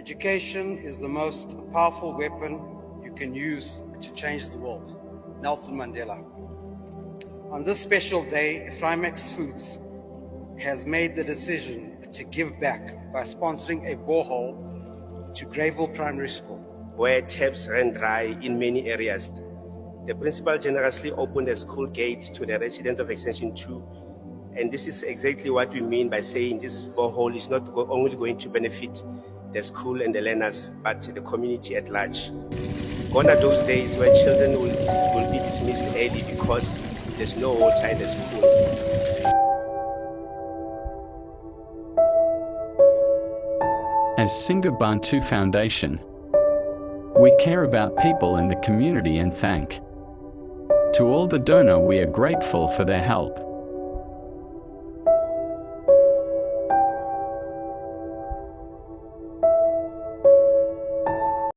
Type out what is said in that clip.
Education is the most powerful weapon you can use to change the world. Nelson Mandela. On this special day, Frimax Foods has made the decision to give back by sponsoring a borehole to Greyville Primary School, where taps ran dry in many areas. The principal generously opened the school gates to the residents of Extension 2, and this is exactly what we mean by saying this borehole is not only going to benefit the school and the learners, but the community at large. Gone are those days where children will be dismissed early because there's no water in the school. As Singabantu Foundation, we care about people in the community and thank to all the donor we are grateful for their help.